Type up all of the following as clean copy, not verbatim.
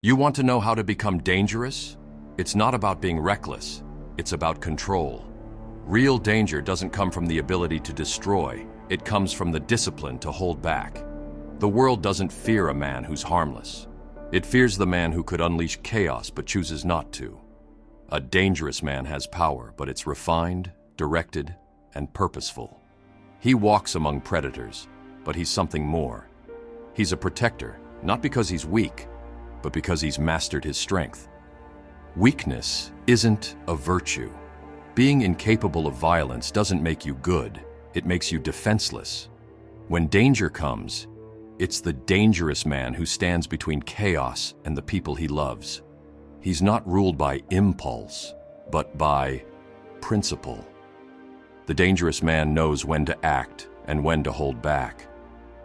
You want to know how to become dangerous? It's not about being reckless. It's about control. Real danger doesn't come from the ability to destroy. It comes from the discipline to hold back. The world doesn't fear a man who's harmless. It fears the man who could unleash chaos but chooses not to. A dangerous man has power, but it's refined, directed, and purposeful. He walks among predators, but he's something more. He's a protector, not because he's weak, but because he's mastered his strength. Weakness isn't a virtue. Being incapable of violence doesn't make you good, it makes you defenseless. When danger comes, it's the dangerous man who stands between chaos and the people he loves. He's not ruled by impulse, but by principle. The dangerous man knows when to act and when to hold back.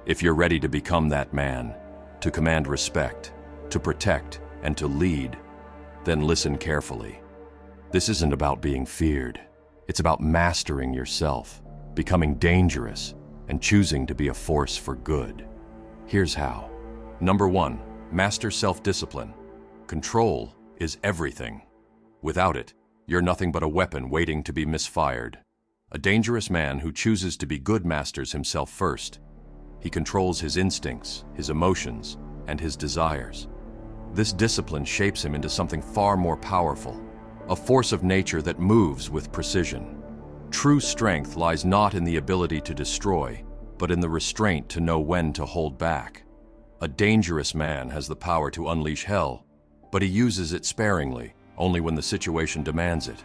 If you're ready to become that man, to command respect, to protect, and to lead, then listen carefully. This isn't about being feared. It's about mastering yourself, becoming dangerous, and choosing to be a force for good. Here's how. Number 1, master self-discipline. Control is everything. Without it, you're nothing but a weapon waiting to be misfired. A dangerous man who chooses to be good masters himself first. He controls his instincts, his emotions, and his desires. This discipline shapes him into something far more powerful, a force of nature that moves with precision. True strength lies not in the ability to destroy, but in the restraint to know when to hold back. A dangerous man has the power to unleash hell, but he uses it sparingly, only when the situation demands it.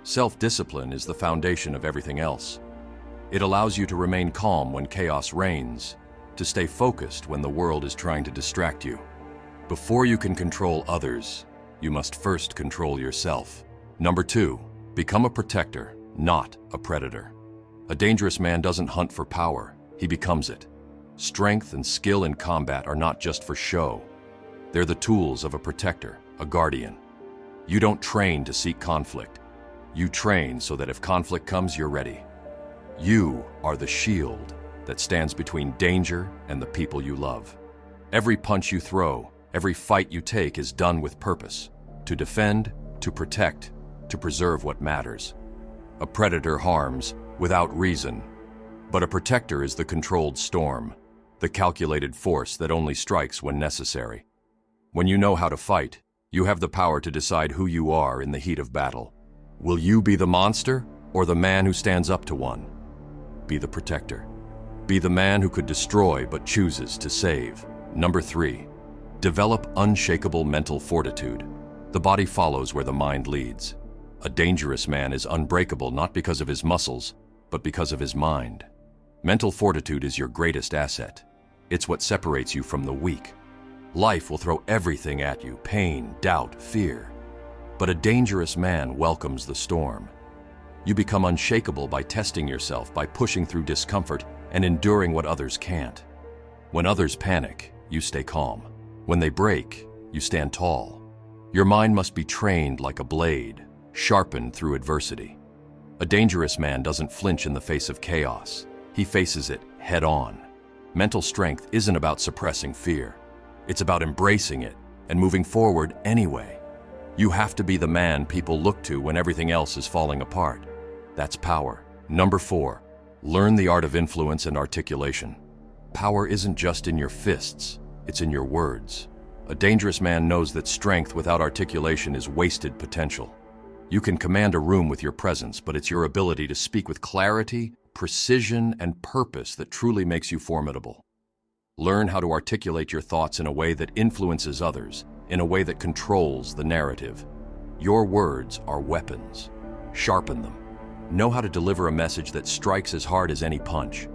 Self-discipline is the foundation of everything else. It allows you to remain calm when chaos reigns, to stay focused when the world is trying to distract you. Before you can control others, you must first control yourself. Number 2, become a protector, not a predator. A dangerous man doesn't hunt for power, he becomes it. Strength and skill in combat are not just for show. They're the tools of a protector, a guardian. You don't train to seek conflict. You train so that if conflict comes, you're ready. You are the shield that stands between danger and the people you love. Every punch you throw, every fight you take is done with purpose, to defend, to protect, to preserve what matters. A predator harms without reason, but a protector is the controlled storm, the calculated force that only strikes when necessary. When you know how to fight, you have the power to decide who you are in the heat of battle. Will you be the monster or the man who stands up to one? Be the protector. Be the man who could destroy but chooses to save. Number 3, develop unshakable mental fortitude. The body follows where the mind leads. A dangerous man is unbreakable not because of his muscles, but because of his mind. Mental fortitude is your greatest asset. It's what separates you from the weak. Life will throw everything at you, pain, doubt, fear. But a dangerous man welcomes the storm. You become unshakable by testing yourself, by pushing through discomfort and enduring what others can't. When others panic, you stay calm. When they break, you stand tall. Your mind must be trained like a blade, sharpened through adversity. A dangerous man doesn't flinch in the face of chaos. He faces it head-on. Mental strength isn't about suppressing fear. It's about embracing it and moving forward anyway. You have to be the man people look to when everything else is falling apart. That's power. Number 4, learn the art of influence and articulation. Power isn't just in your fists, it's in your words. A dangerous man knows that strength without articulation is wasted potential. You can command a room with your presence, but it's your ability to speak with clarity, precision, and purpose that truly makes you formidable. Learn how to articulate your thoughts in a way that influences others, in a way that controls the narrative. Your words are weapons. Sharpen them. Know how to deliver a message that strikes as hard as any punch.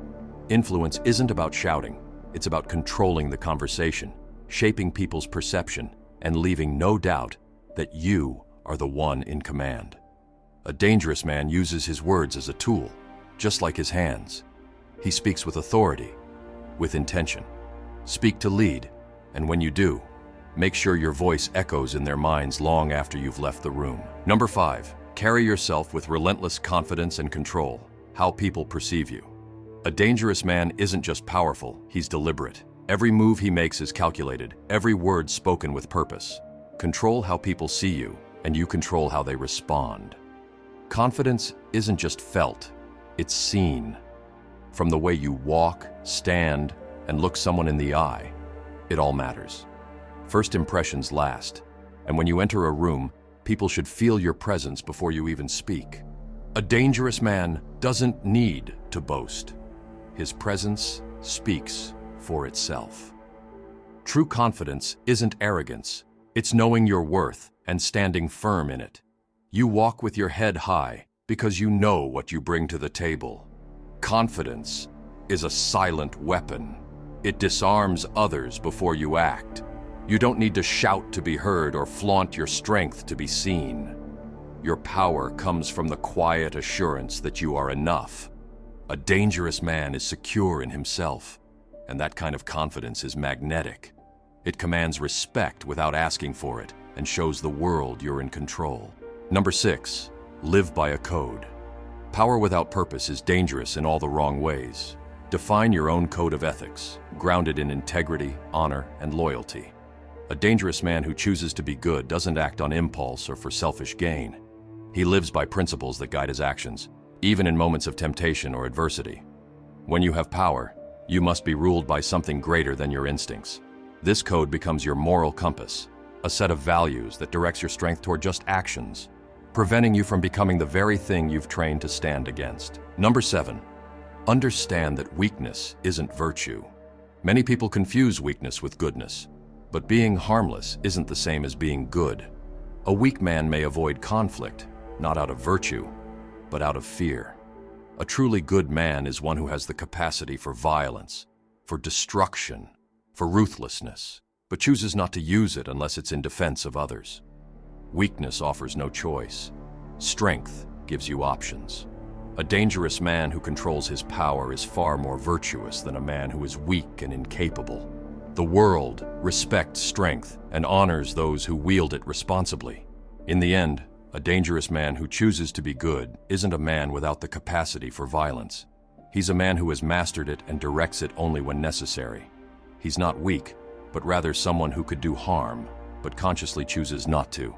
Influence isn't about shouting. It's about controlling the conversation, shaping people's perception, and leaving no doubt that you are the one in command. A dangerous man uses his words as a tool, just like his hands. He speaks with authority, with intention. Speak to lead, and when you do, make sure your voice echoes in their minds long after you've left the room. Number 5, carry yourself with relentless confidence and control. How people perceive you. A dangerous man isn't just powerful, he's deliberate. Every move he makes is calculated, every word spoken with purpose. Control how people see you, and you control how they respond. Confidence isn't just felt, it's seen. From the way you walk, stand, and look someone in the eye, it all matters. First impressions last, and when you enter a room, people should feel your presence before you even speak. A dangerous man doesn't need to boast. His presence speaks for itself. True confidence isn't arrogance, it's knowing your worth and standing firm in it. You walk with your head high because you know what you bring to the table. Confidence is a silent weapon. It disarms others before you act. You don't need to shout to be heard or flaunt your strength to be seen. Your power comes from the quiet assurance that you are enough. A dangerous man is secure in himself, and that kind of confidence is magnetic. It commands respect without asking for it and shows the world you're in control. Number 6, live by a code. Power without purpose is dangerous in all the wrong ways. Define your own code of ethics, grounded in integrity, honor, and loyalty. A dangerous man who chooses to be good doesn't act on impulse or for selfish gain. He lives by principles that guide his actions, even in moments of temptation or adversity. When you have power, you must be ruled by something greater than your instincts. This code becomes your moral compass, a set of values that directs your strength toward just actions, preventing you from becoming the very thing you've trained to stand against. Number 7, understand that weakness isn't virtue. Many people confuse weakness with goodness, but being harmless isn't the same as being good. A weak man may avoid conflict, not out of virtue, but out of fear. A truly good man is one who has the capacity for violence, for destruction, for ruthlessness, but chooses not to use it unless it's in defense of others. Weakness offers no choice. Strength gives you options. A dangerous man who controls his power is far more virtuous than a man who is weak and incapable. The world respects strength and honors those who wield it responsibly. In the end, a dangerous man who chooses to be good isn't a man without the capacity for violence. He's a man who has mastered it and directs it only when necessary. He's not weak, but rather someone who could do harm, but consciously chooses not to.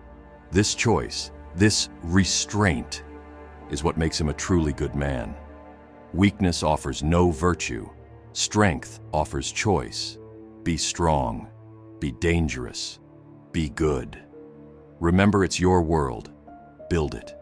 This choice, this restraint, is what makes him a truly good man. Weakness offers no virtue. Strength offers choice. Be strong. Be dangerous. Be good. Remember, it's your world. Build it.